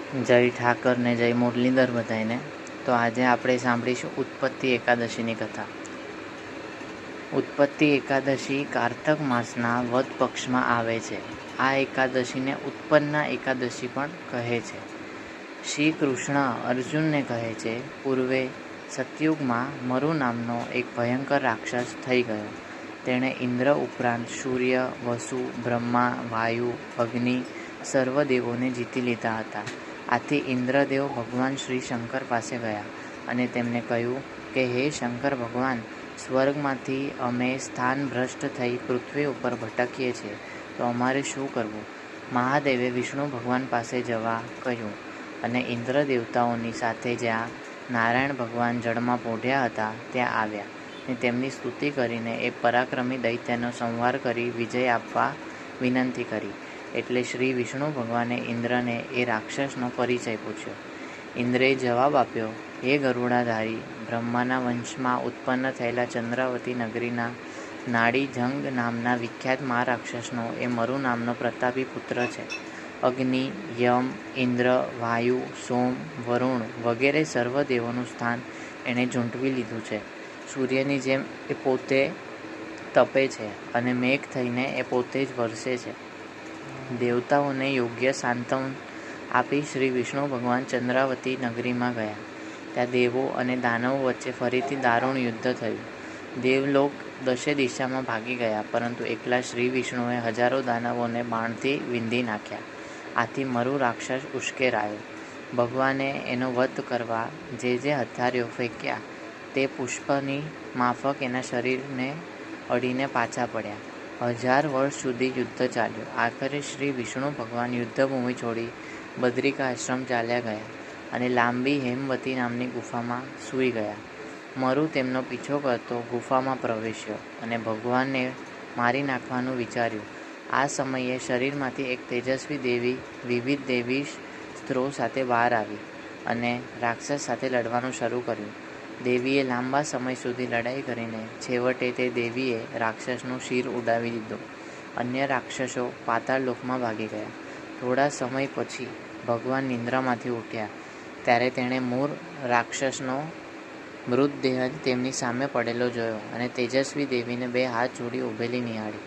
જય ઠાકર ને જય મુરલીધર બધાને. તો આજે આપણે સાંભળીશું ઉત્પત્તિ એકાદશીની કથા. ઉત્પત્તિ એકાદશી કારતક માસના વદ પક્ષમાં આવે છે. આ એકાદશીને ઉત્પન્ના એકાદશી પણ કહે છે. શ્રી કૃષ્ણ અર્જુનને કહે છે, પૂર્વે સતયુગમાં મરુ નામનો એક ભયંકર રાક્ષસ થઈ ગયો. તેણે ઇન્દ્ર ઉપરાંત સૂર્ય, વસુ, બ્રહ્મા, વાયુ, અગ્નિ સર્વ દેવોને જીતી લીધા હતા. આથી ઇન્દ્રદેવ ભગવાન શ્રી શંકર પાસે ગયા અને તેમને કહ્યું કે હે શંકર ભગવાન, સ્વર્ગમાંથી અમે સ્થાન ભ્રષ્ટ થઈ પૃથ્વી ઉપર ભટકીએ છીએ, તો અમારે શું કરવું? મહાદેવે વિષ્ણુ ભગવાન પાસે જવા કહ્યું અને ઇન્દ્ર દેવતાઓની સાથે જ્યાં નારાયણ ભગવાન જળમાં પોઢ્યા હતા ત્યાં આવ્યા ને તેમની સ્તુતિ કરીને એ પરાક્રમી દૈત્યનો સંહાર કરી વિજય આપવા વિનંતી કરી. એટલે શ્રી વિષ્ણુ ભગવાને ઇન્દ્રને એ રાક્ષસનો પરિચય પૂછ્યો. ઇન્દ્રે જવાબ આપ્યો, હે ગરુડાધારી, બ્રહ્માના વંશમાં ઉત્પન્ન થયેલા ચંદ્રાવતી નગરીના નાડી જંગ નામના વિખ્યાત મહારાક્ષસનો એ મરુ નામનો પ્રતાપી પુત્ર છે. અગ્નિ, યમ, ઇન્દ્ર, વાયુ, સોમ, વરુણ વગેરે સર્વ દેવોનું સ્થાન એણે ઝૂંટવી લીધું છે. સૂર્યની જેમ એ પોતે તપે છે અને મેઘ થઈને એ પોતે જ વરસે છે. દેવતાઓને યોગ્ય સાંત્વન આપી શ્રી વિષ્ણુ ભગવાન ચંદ્રાવતી નગરીમાં ગયા. ત્યાં દેવો અને દાનવો વચ્ચે ફરીથી દારૂણ યુદ્ધ થયું. દેવલોક દશે દિશામાં ભાગી ગયા, પરંતુ એકલા શ્રી વિષ્ણુએ હજારો દાનવોને બાણથી વીંધી નાખ્યા. આથી મરુ રાક્ષસ ઉશ્કેરાયો. ભગવાને એનો વધ કરવા જે હથિયારો ફેંક્યા તે પુષ્પની માફક એના શરીરને અડીને પાછા પડ્યા. 1000 વર્ષ સુધી યુદ્ધ ચાલ્યું. આખરે શ્રી વિષ્ણુ ભગવાન યુદ્ધભૂમિ છોડી બદ્રિકા આશ્રમ ચાલ્યા ગયા અને લાંબી હેમવતી નામની ગુફામાં સૂઈ ગયા. મરુ તેમનો પીછો કરતો ગુફામાં પ્રવેશ્યો અને ભગવાનને મારી નાખવાનું વિચાર્યું. આ સમયે શરીરમાંથી એક તેજસ્વી દેવી વિવિધ દેવીસ્ત્રો સાથે બહાર આવી અને રાક્ષસ સાથે લડવાનું શરૂ કર્યું. દેવીએ લાંબા સમય સુધી લડાઈ કરીને છેવટે તે દેવીએ રાક્ષસનું શિર ઉડાવી દીધું. અન્ય રાક્ષસો પાતાળ લોકમાં ભાગી ગયા. થોડા સમય પછી ભગવાન નિંદ્રામાંથી ઉઠ્યા ત્યારે તેણે મૂળ રાક્ષસનો મૃતદેહ તેમની સામે પડેલો જોયો અને તેજસ્વી દેવીને 2 હાથ જોડી ઊભેલી નિહાળી.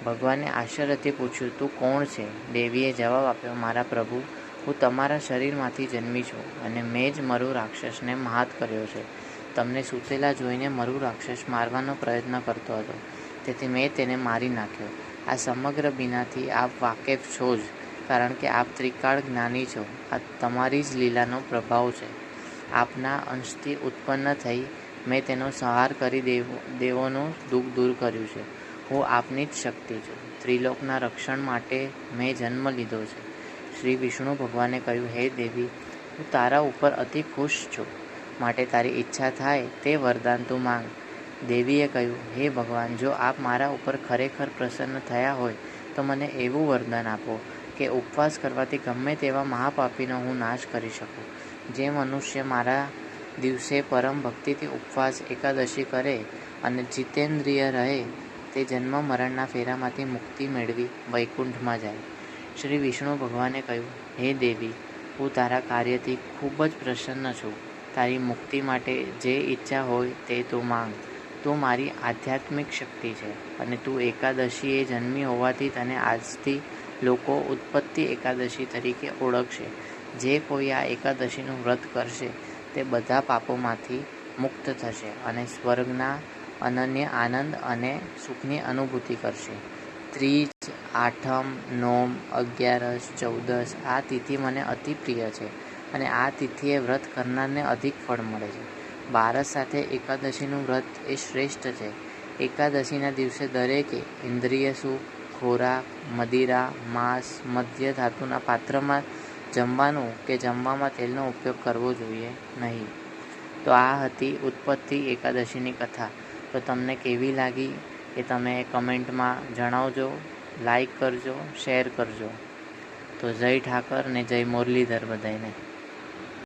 ભગવાને આશ્ચર્યથી પૂછ્યું, તું કોણ છે? દેવીએ જવાબ આપ્યો, મારા પ્રભુ, હું તમારા શરીરમાંથી જન્મી છું અને મેં જ મરુ રાક્ષસને માત કર્યો છે. તમને સૂતેલા જોઈને મરુ રાક્ષસ મારવાનો પ્રયત્ન કરતો હતો, તેથી મેં તેને મારી નાખ્યો. આ સમગ્ર બીનાથી આપ વાકેફ છો જ, કારણ કે આપ ત્રિકાળ જ્ઞાની છો. આ તમારી જ લીલાનો પ્રભાવ છે. આપના અંશથી ઉત્પન્ન થઈ મેં તેનો સંહાર કરી દેવોનું દુઃખ દૂર કર્યું છે. હું આપની જ શક્તિ છું. ત્રિલોકના રક્ષણ માટે મેં જન્મ લીધો છે. શ્રી વિષ્ણુ ભગવાને કહ્યું, હે દેવી, હું તારા ઉપર અતિ ખુશ છું, માટે તારી ઈચ્છા થાય તે વરદાન તું માંગ. દેવીએ કહ્યું, હે ભગવાન, જો આપ મારા ઉપર ખરેખર પ્રસન્ન થયા હોય તો મને એવું વરદાન આપો કે ઉપવાસ કરવાથી ગમે તેવા મહાપાપીનો હું નાશ કરી શકું. જે મનુષ્ય મારા દિવસે પરમ ભક્તિથી ઉપવાસ એકાદશી કરે અને જીતેન્દ્રિય રહે તે જન્મ મરણના ફેરામાંથી મુક્તિ મેળવી વૈકુંઠમાં જાય. શ્રી વિષ્ણુ ભગવાને કહ્યું, હે દેવી, હું તારા કાર્યથી ખૂબ જ પ્રસન્ન છું. તારી મુક્તિ માટે જે ઈચ્છા હોય તે તું માંગ. તું મારી આધ્યાત્મિક શક્તિ છે અને તું એકાદશીએ જન્મી હોવાથી તને આજથી લોકો ઉત્પત્તિ એકાદશી તરીકે ઓળખશે. જે કોઈ આ એકાદશીનું વ્રત કરશે તે બધા પાપોમાંથી મુક્ત થશે અને સ્વર્ગના અનન્ય આનંદ અને સુખની અનુભૂતિ કરશે. ત્રીજ, આઠમ, નોમ, 11, 14 આ તિથિ મને અતિ પ્રિય છે અને આ તિથિએ વ્રત કરનારને અધિક ફળ મળે છે. 12 સાથે એકાદશીનું વ્રત એ શ્રેષ્ઠ છે. એકાદશીના દિવસે દરેકે ઇન્દ્રિય સુખ, ખોરાક, મદિરા, માંસ, મદ્ય ધાતુના પાત્રમાં જમવાનું કે જમવામાં તેલનો ઉપયોગ કરવો જોઈએ નહીં. તો આ હતી ઉત્પત્તિ એકાદશીની કથા. તો તમને કેવી લાગી એ તમે કમેન્ટમાં જણાવજો, લાઈક કરજો, શેર કરજો. તો જય ઠાકર ને જય મુરલીધર બધાને.